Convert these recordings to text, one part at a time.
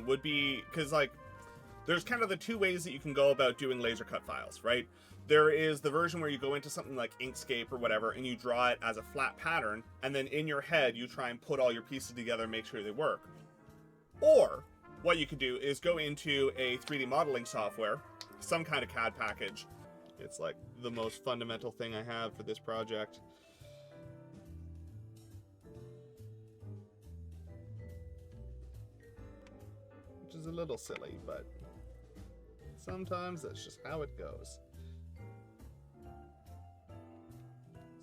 thing would be, because like, there's kind of the two ways that you can go about doing laser cut files, right? There is the version where you go into something like Inkscape or whatever, and you draw it as a flat pattern, and then in your head, you try and put all your pieces together and make sure they work. Or, what you could do is go into a 3D modeling software, some kind of CAD package. It's like the most fundamental thing I have for this project. Which is a little silly, but sometimes that's just how it goes.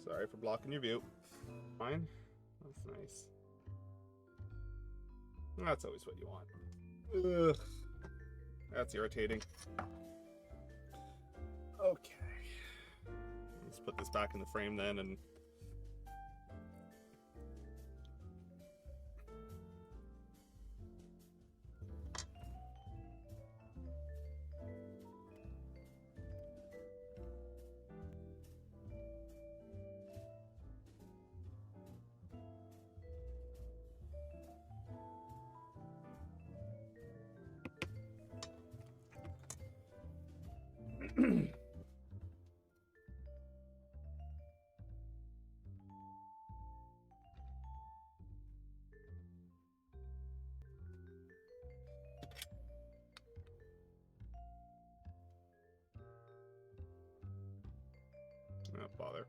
Sorry for blocking your view. Fine. That's nice. That's always what you want. Ugh. That's irritating. Okay. Let's put this back in the frame then and... Not bother.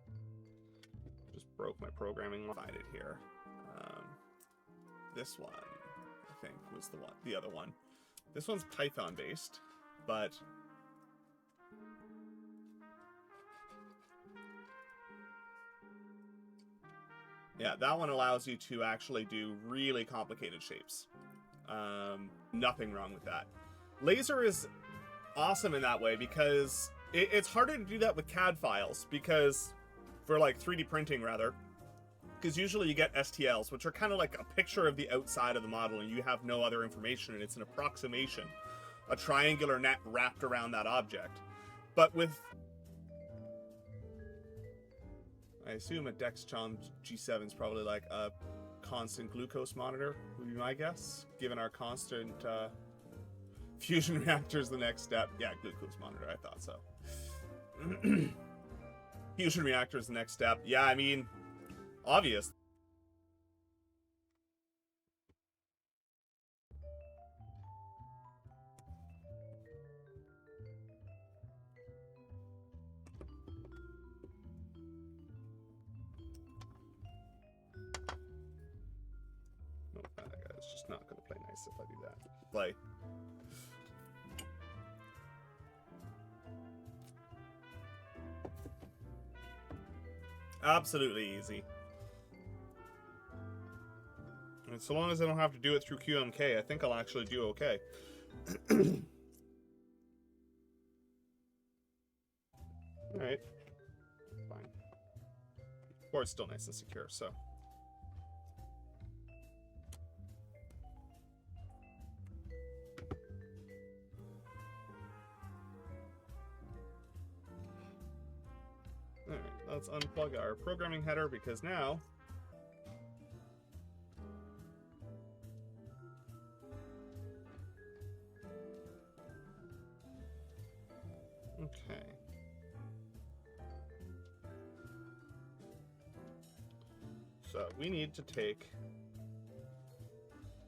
Just broke my programming. Find it here. This one, I think, was the other one. This one's Python based, but yeah, that one allows you to actually do really complicated shapes. Nothing wrong with that. Laser is awesome in that way because it's harder to do that with CAD files, because for like 3D printing rather, because usually you get STLs, which are kind of like a picture of the outside of the model and you have no other information, and it's an approximation, a triangular net wrapped around that object. But with, I assume a Dextron G7 is probably like a constant glucose monitor, would be my guess, given our constant fusion reactor is the next step. Yeah, glucose monitor, I thought so. Fusion reactor is the next step. Yeah, I mean, obvious. Nope, that guy's just not going to play nice if I do that. Play. Absolutely easy. And so long as I don't have to do it through QMK, I think I'll actually do okay. Alright. Fine. Board's still nice and secure, so. Alright, let's unplug our programming header, because now okay. So we need to take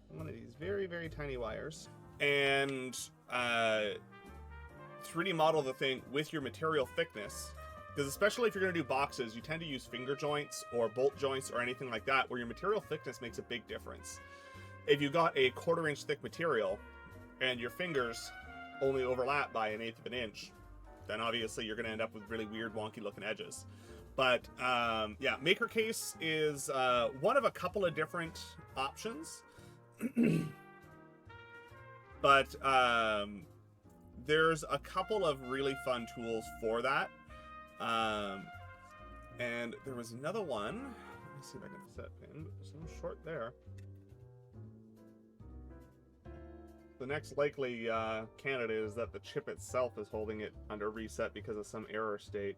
one of these very, very tiny wires and 3D model the thing with your material thickness. Because especially if you're going to do boxes, you tend to use finger joints or bolt joints or anything like that, where your material thickness makes a big difference. If you got a 1/4 inch thick material and your fingers only overlap by 1/8 of an inch, then obviously you're going to end up with really weird, wonky looking edges. But yeah, Maker Case is one of a couple of different options. But there's a couple of really fun tools for that. And there was another one. Let me see if I can set pin. There's some short there. The next likely candidate is that the chip itself is holding it under reset because of some error state.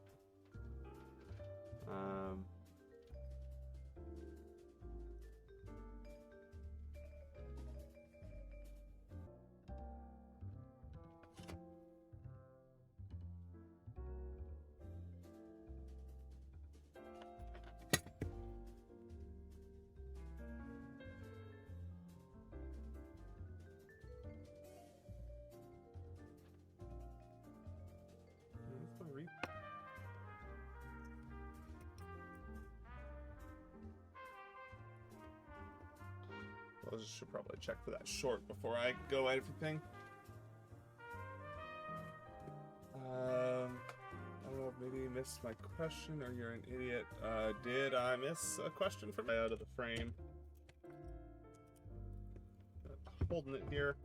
should probably check for that short before I go everything. I don't know if maybe you missed my question or you're an idiot. Did I miss a question from out of the frame? Holding it here.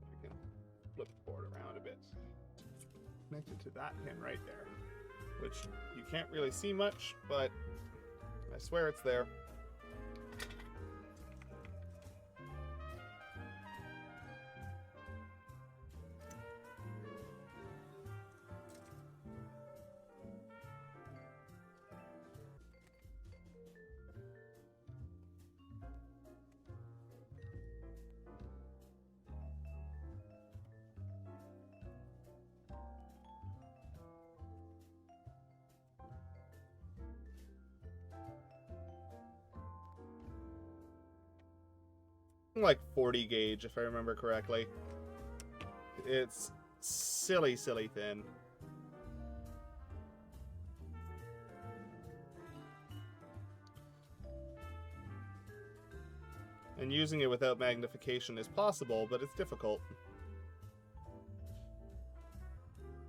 I can flip the board around a bit. Connected to that pin right there, which you can't really see much, but I swear it's there. Like 40 gauge, if I remember correctly. It's silly thin. And using it without magnification is possible, but it's difficult.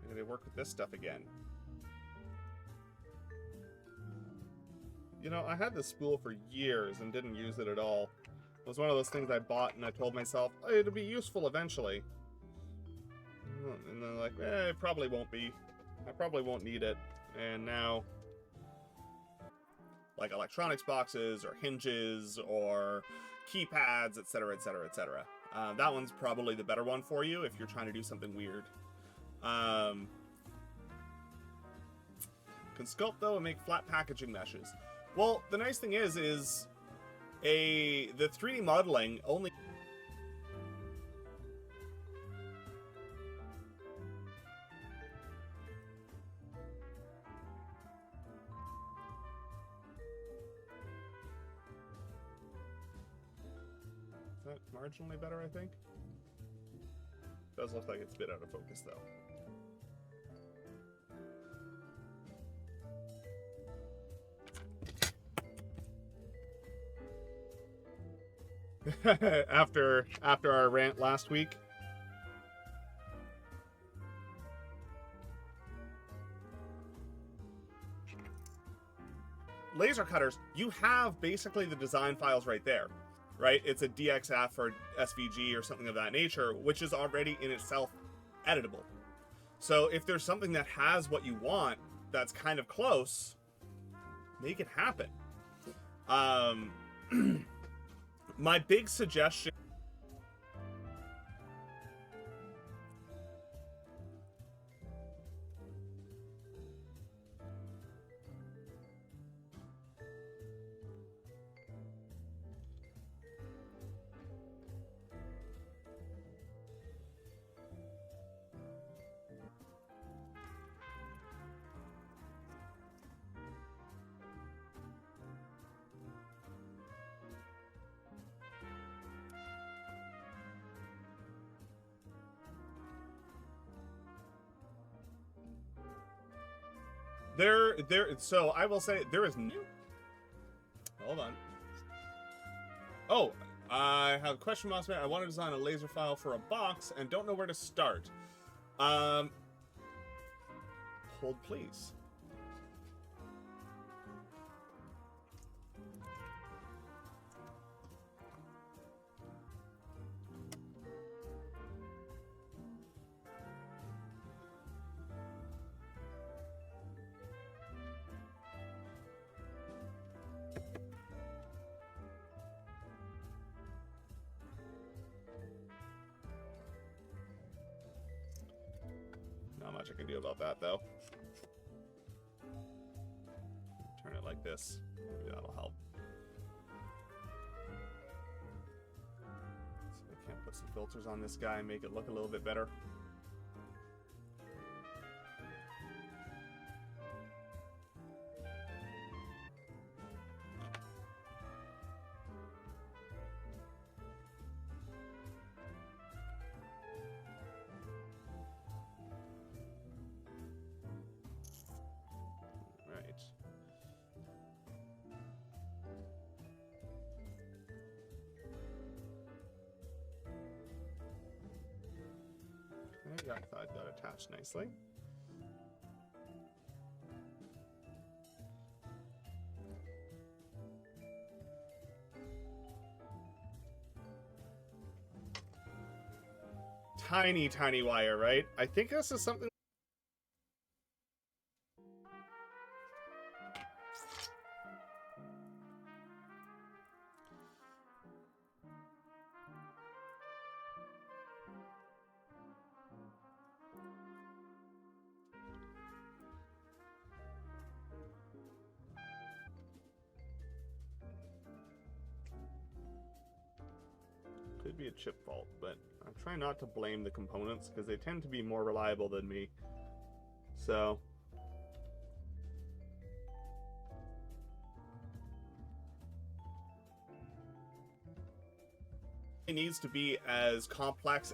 I'm gonna work with this stuff again. You know, I had this spool for years and didn't use it at all. It was one of those things I bought and I told myself, oh, it'll be useful eventually. And then like, it probably won't be. I probably won't need it. And now, like electronics boxes or hinges or keypads, etc., etc., etc. That one's probably the better one for you if you're trying to do something weird. Can sculpt though and make flat packaging meshes. Well, the nice thing is the 3D modeling only. Is that marginally better, I think? Does look like it's a bit out of focus though. after our rant last week. Laser cutters, you have basically the design files right there, right? It's a DXF or SVG or something of that nature, which is already in itself editable. So if there's something that has what you want that's kind of close, make it happen. My big suggestion. So I will say there is new. Hold on. Oh, I have a question, Mossman. I want to design a laser file for a box and don't know where to start. Hold, please. Not much I can do about that, though. Turn it like this. Maybe that'll help. See if I can't put some filters on this guy and make it look a little bit better. Yeah, I thought it got attached nicely. Tiny, tiny wire, right? I think this is something... Could be a chip fault, but I'm trying not to blame the components because they tend to be more reliable than me. So... it needs to be as complex